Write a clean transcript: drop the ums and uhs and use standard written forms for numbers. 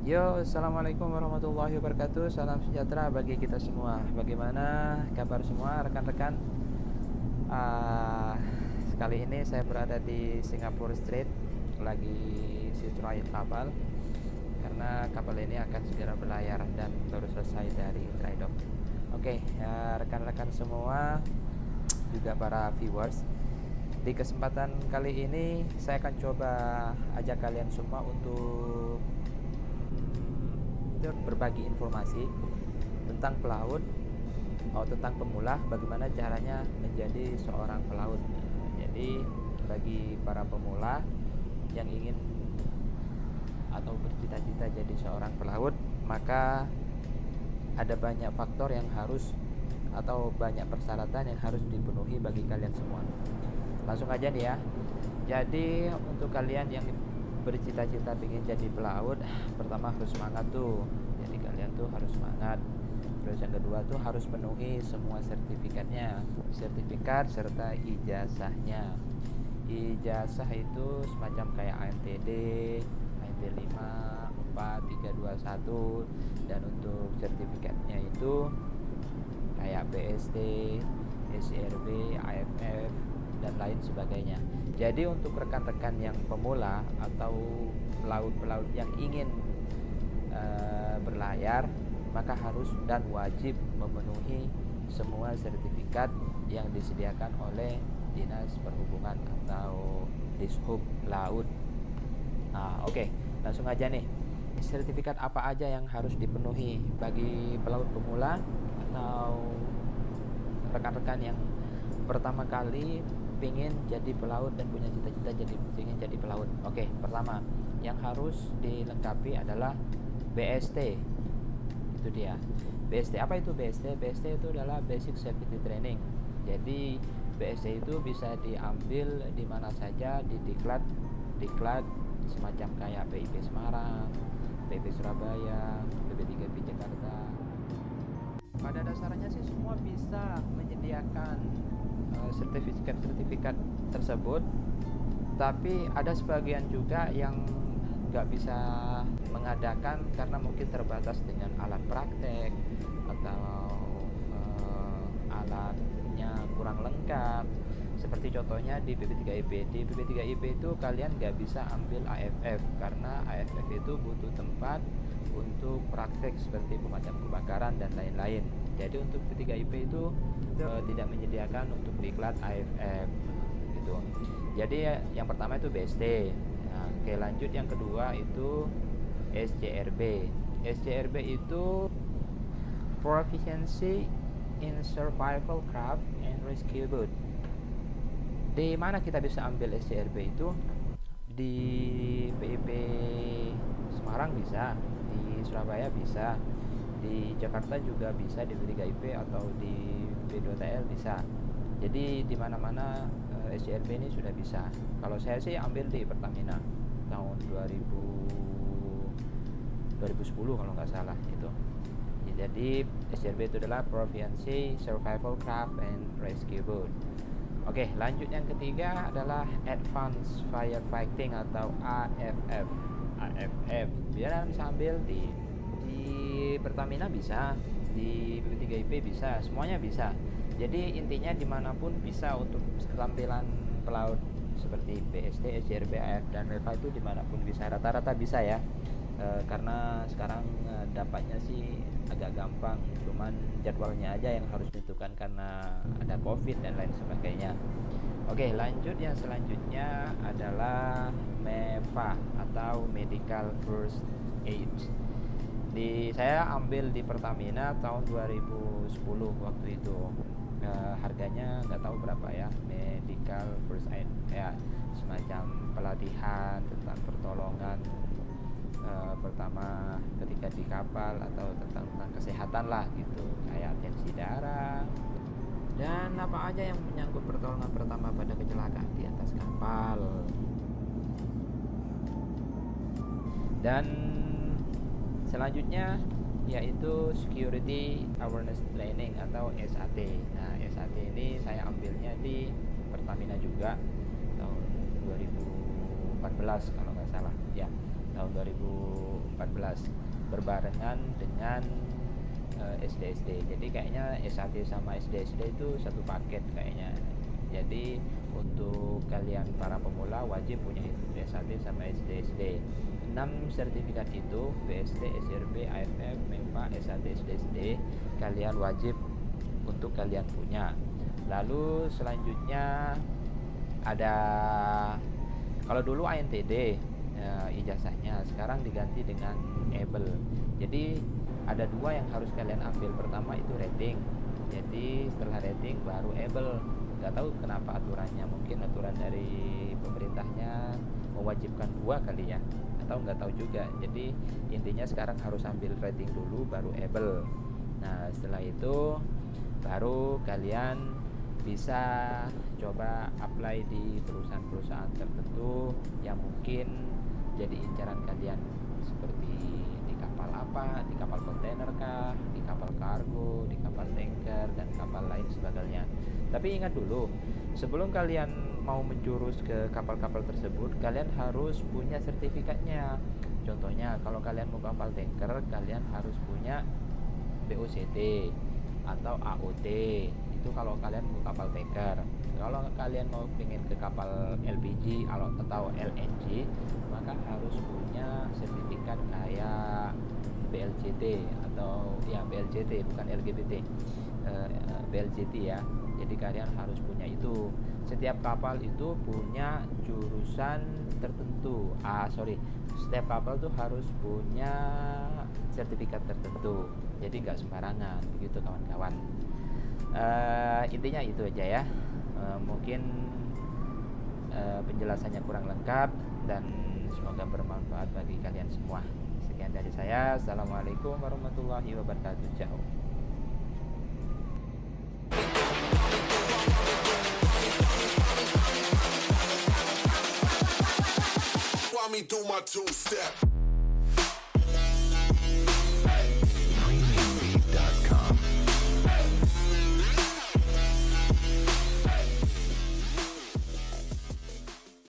Yo, assalamualaikum warahmatullahi wabarakatuh. Salam sejahtera bagi kita semua. Bagaimana kabar semua rekan-rekan? Ah, Kali ini saya berada di Singapore Street, lagi sitrain kapal karena kapal ini akan segera berlayar dan baru selesai dari dry dock. Oke, ya, rekan-rekan semua, juga para viewers. Di kesempatan kali ini saya akan coba ajak kalian semua untuk berbagi informasi tentang pelaut atau tentang pemula, bagaimana caranya menjadi seorang pelaut. Jadi bagi para pemula yang ingin atau bercita-cita jadi seorang pelaut, maka ada banyak faktor yang harus atau banyak persyaratan yang harus dipenuhi bagi kalian semua. Langsung aja nih ya. Jadi untuk kalian yang bercita-cita ingin jadi pelaut, pertama harus semangat tuh. Jadi kalian tuh harus semangat. Terus yang kedua tuh harus penuhi semua sertifikatnya, sertifikat serta ijazahnya. Ijazah itu semacam kayak AMTD, AMT 5, 4, 3, 2, 1. Dan untuk sertifikatnya itu kayak BST, SCRB, AFF, dan lain sebagainya. Jadi untuk rekan-rekan yang pemula atau pelaut-pelaut yang ingin berlayar, maka harus dan wajib memenuhi semua sertifikat yang disediakan oleh Dinas Perhubungan atau Dishub Laut. Oke, langsung aja nih. Sertifikat apa aja yang harus dipenuhi bagi pelaut pemula atau rekan-rekan yang pertama kali ingin jadi pelaut dan punya cita-cita ingin jadi pelaut? Oke, pertama yang harus dilengkapi adalah BST. Itu dia. BST apa itu BST? BST itu adalah Basic Safety Training. Jadi BST itu bisa diambil di mana saja, di diklat semacam kayak PIP Semarang, PIP Surabaya, PP3P Jakarta. Pada dasarnya sih semua bisa menyediakan sertifikat tersebut, tapi ada sebagian juga yang nggak bisa mengadakan karena mungkin terbatas dengan alat praktek atau alatnya kurang lengkap. Seperti contohnya di BP3IP. Di BP3IP itu kalian nggak bisa ambil AFF karena AFF itu butuh tempat untuk praktek seperti pemadam kebakaran dan lain-lain. Jadi untuk BP3IP itu tidak menyediakan untuk diklat AFF gitu. Jadi yang pertama itu BST. Oke, lanjut yang kedua itu SCRB. SCRB itu Proficiency in Survival Craft and Rescue Boat. Di mana kita bisa ambil SCRB itu? Di PIP Semarang bisa, di Surabaya bisa, di Jakarta juga bisa, di B3IP atau di B2TL bisa. Jadi di mana-mana SCRB ini sudah bisa. Kalau saya sih ambil di Pertamina tahun 2010 kalau nggak salah itu. Jadi SCRB itu adalah Proficiency Survival Craft and Rescue Boat. Oke, lanjut yang ketiga adalah Advanced Firefighting atau AFF. AFF biar bisa ambil di Pertamina bisa, di BP3IP bisa, semuanya bisa. Jadi intinya dimanapun bisa untuk tampilan pelaut seperti BST, SCRB, AF, dan REVA itu dimanapun bisa, rata-rata bisa ya. Karena sekarang dampaknya sih agak gampang, cuman jadwalnya aja yang harus ditentukan karena ada COVID dan lain sebagainya. Oke, lanjut yang selanjutnya adalah MEFA atau Medical First Aid. Saya ambil di Pertamina tahun 2010 waktu itu. Harganya nggak tahu berapa ya, Medical First Aid ya, semacam pelatihan tentang pertolongan pertama ketika di kapal atau tentang kesehatan lah gitu, kayak tensi darah dan apa aja yang menyangkut pertolongan pertama pada kecelakaan di atas kapal. Dan selanjutnya yaitu Security Awareness Training atau SAT. Nah, SAT ini saya ambilnya di Pertamina juga tahun 2014 kalau nggak salah ya, tahun 2014 2014 berbarengan dengan SD. Jadi kayaknya S1 sama SD itu satu paket kayaknya. Jadi untuk kalian para pemula wajib punya itu S1 sama SD. 6 sertifikat itu BST, SRB, AFF, MEMPA, S1, SD kalian wajib untuk kalian punya. Lalu selanjutnya ada, kalau dulu ANTD ijazahnya, sekarang diganti dengan ABLE. Jadi ada dua yang harus kalian ambil. Pertama itu rating, jadi setelah rating baru ABLE. Nggak tahu kenapa aturannya, mungkin aturan dari pemerintahnya mewajibkan dua kali ya, atau nggak tahu juga. Jadi intinya sekarang harus ambil rating dulu baru ABLE. Nah setelah itu baru kalian bisa coba apply di perusahaan-perusahaan tertentu yang mungkin jadi incaran kalian, seperti di kapal apa, di kapal kontainer kah, di kapal kargo, di kapal tanker, dan kapal lain sebagainya. Tapi ingat dulu, sebelum kalian mau menjurus ke kapal-kapal tersebut, kalian harus punya sertifikatnya. Contohnya kalau kalian mau kapal tanker, kalian harus punya BOCT atau AOT. Itu kalau kalian mau kapal tanker. Kalau kalian mau ingin ke kapal LPG atau LNG, maka harus punya sertifikat kayak BLCT atau ya BLCT, bukan LGBT, BLCT ya. Jadi kalian harus punya itu. Setiap kapal itu punya jurusan tertentu. Setiap kapal tuh harus punya sertifikat tertentu. Jadi nggak sembarangan, begitu kawan-kawan. Intinya itu aja ya. Mungkin penjelasannya kurang lengkap dan semoga bermanfaat bagi kalian semua. Sekian dari saya. Assalamualaikum warahmatullahi wabarakatuh. Ciao. Me do my two-step.